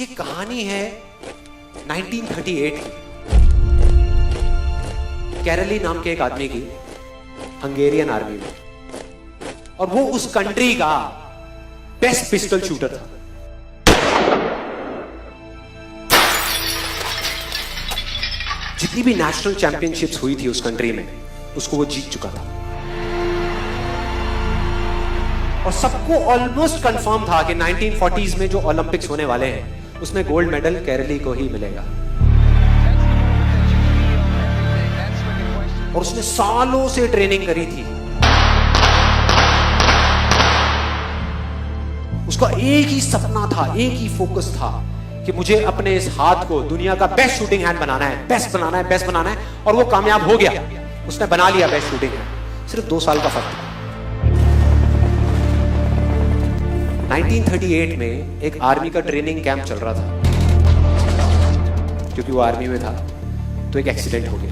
ये कहानी है 1938 की। कैरली नाम के एक आदमी की हंगेरियन आर्मी में, और वो उस कंट्री का बेस्ट पिस्टल शूटर था। जितनी भी नेशनल चैंपियनशिप्स हुई थी उस कंट्री में, उसको वो जीत चुका था। और सबको ऑलमोस्ट कंफर्म था कि 1940s में जो ओलंपिक्स होने वाले हैं उसमें गोल्ड मेडल केरली को ही मिलेगा। और उसने सालों से ट्रेनिंग करी थी। उसका एक ही सपना था, एक ही फोकस था कि मुझे अपने इस हाथ को दुनिया का बेस्ट शूटिंग हैंड बनाना है, बेस्ट बनाना है, बेस्ट बनाना है। और वो कामयाब हो गया, उसने बना लिया बेस्ट शूटिंग हैंड। सिर्फ 2 साल का फर्क था। 1938 में एक आर्मी का ट्रेनिंग कैंप चल रहा था। क्योंकि वो आर्मी में था तो एक एक्सीडेंट हो गया।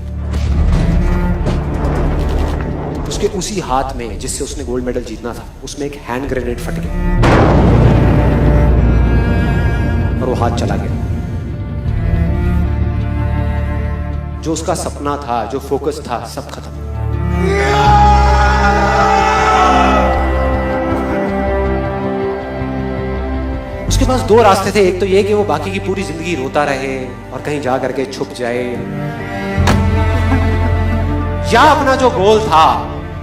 उसके उसी हाथ में जिससे उसने गोल्ड मेडल जीतना था, उसमें एक हैंड ग्रेनेड फट गया और वो हाथ चला गया। जो उसका सपना था, जो फोकस था, सब खत्म। उसके पास 2 रास्ते थे। एक तो ये कि वो बाकी की पूरी जिंदगी रोता रहे और कहीं जा करके छुप जाए, या अपना जो गोल था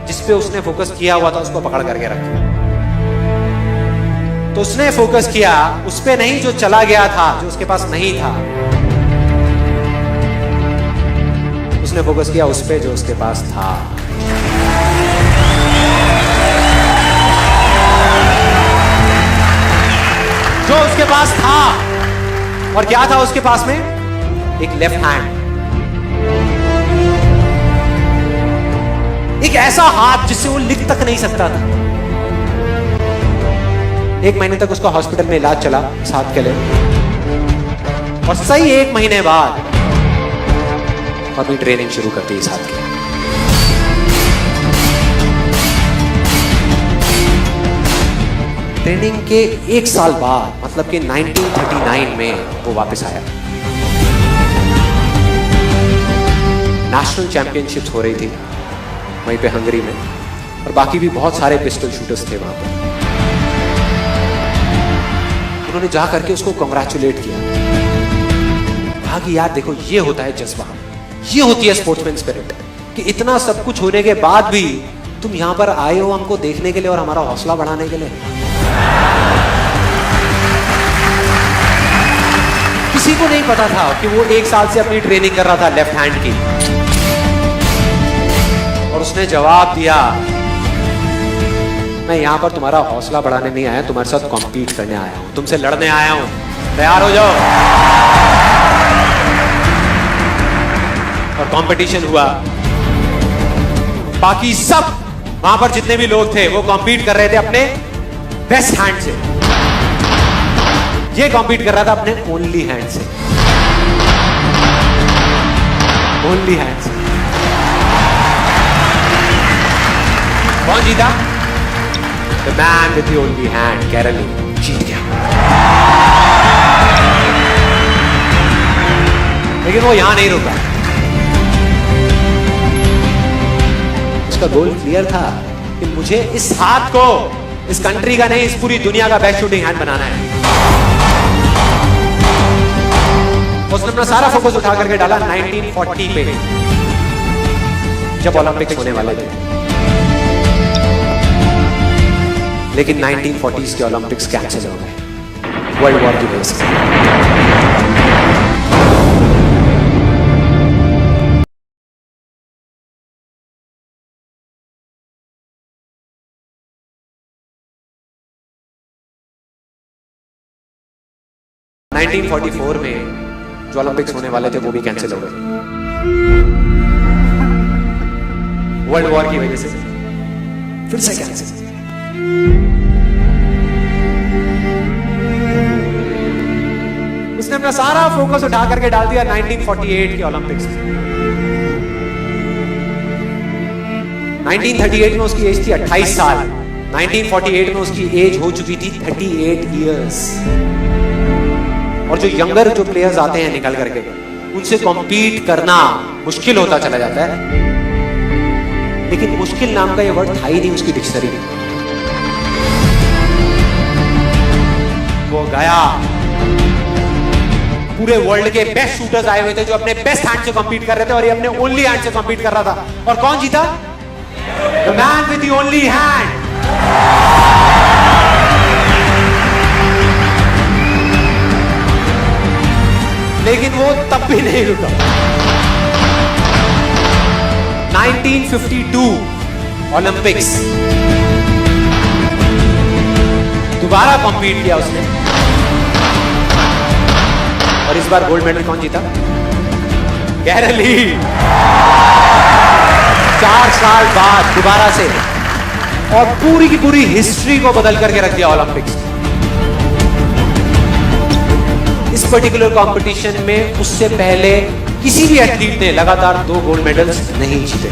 जिस पे उसने फोकस किया हुआ था उसको पकड़ करके रखे। तो उसने फोकस किया उस पे नहीं जो चला गया था, जो उसके पास नहीं था। उसने फोकस किया उस पे जो उसके पास था। जो उसके पास था, और क्या था उसके पास में? एक लेफ्ट हैंड, एक ऐसा हाथ जिससे वो लिख तक नहीं सकता था। 1 महीने तक उसका हॉस्पिटल में इलाज चला इस हाथ के लिए, और सही 1 महीने बाद अपनी ट्रेनिंग शुरू कर दी इस हाथ की। ट्रेनिंग के 1 साल बाद, मतलब कि 1939 में वो वापस आया। नेशनल चैंपियनशिप्स हो रही थी वहीं पे हंगरी में, और बाकी भी बहुत सारे पिस्टल शूटर्स थे वहां पर। उन्होंने जा करके उसको कांग्रेचुलेट किया। कहा कि यार देखो, ये होता है जज्बा, ये होती है स्पोर्ट्समैन स्पिरिट, कि इतना सब कुछ होने के बाद भी तुम यहां पर आए हो हमको देखने के लिए और हमारा हौसला बढ़ाने के लिए। किसी को नहीं पता था कि वो 1 साल से अपनी ट्रेनिंग कर रहा था लेफ्ट हैंड की। और उसने जवाब दिया, मैं यहां पर तुम्हारा हौसला बढ़ाने नहीं आया, तुम्हारे साथ कॉम्पीट करने आया हूं, तुमसे लड़ने आया हूं, तैयार हो जाओ। और कंपटीशन हुआ। बाकी सब वहां पर जितने भी लोग थे वो कॉम्पीट कर रहे थे अपने बेस्ट हैंड से। ये कॉम्पीट कर रहा था अपने ओनली हैंड से, ओनली हैंड से। कौन जीता? The man with the only hand, केरली जीत गया। लेकिन वो यहां नहीं रुका। उसका गोल क्लियर था कि मुझे इस हाथ को इस कंट्री का नहीं, इस पूरी दुनिया का बेस्ट शूटिंग हैंड बनाना है। उसने अपना सारा फोकस उठा करके डाला 1940 पे, जब ओलंपिक्स होने वाले थे। लेकिन 1940s के ओलंपिक्स कैंसिल हो गए वर्ल्ड वॉर की वजह से। – 1944 में जो ओलंपिक्स होने वाले थे वो भी कैंसिल हो गए वर्ल्ड वॉर की वजह से। फिर से कैंसिल। उसने अपना सारा फोकस उठा करके डाल दिया 1948 के ओलंपिक्स में। 1938 में उसकी एज थी 28 साल, 1948 में उसकी एज हो चुकी थी 38 इयर्स। और जो यंगर जो प्लेयर्स आते हैं निकल करके, उनसे कॉम्पीट करना मुश्किल होता चला जाता है। लेकिन मुश्किल नाम का ये वर्ड था ही नहीं उसकी डिक्शनरी में। वो गया, पूरे वर्ल्ड के बेस्ट शूटर्स आए हुए थे जो अपने बेस्ट हैंड से कॉम्पीट कर रहे थे, और ये अपने ओनली हैंड से कॉम्पीट कर रहा था। और कौन जीता? The man with the only hand. लेकिन वो तब भी नहीं रुका। 1952 ओलंपिक्स, दोबारा कॉम्पीट किया उसने, और इस बार गोल्ड मेडल कौन जीता? कैरल ली। 4 साल बाद दोबारा से, और पूरी की पूरी हिस्ट्री को बदल करके रख दिया ओलंपिक्स। इस पर्टिकुलर कंपटीशन में उससे पहले किसी भी एथलीट ने लगातार 2 गोल्ड मेडल्स नहीं जीते।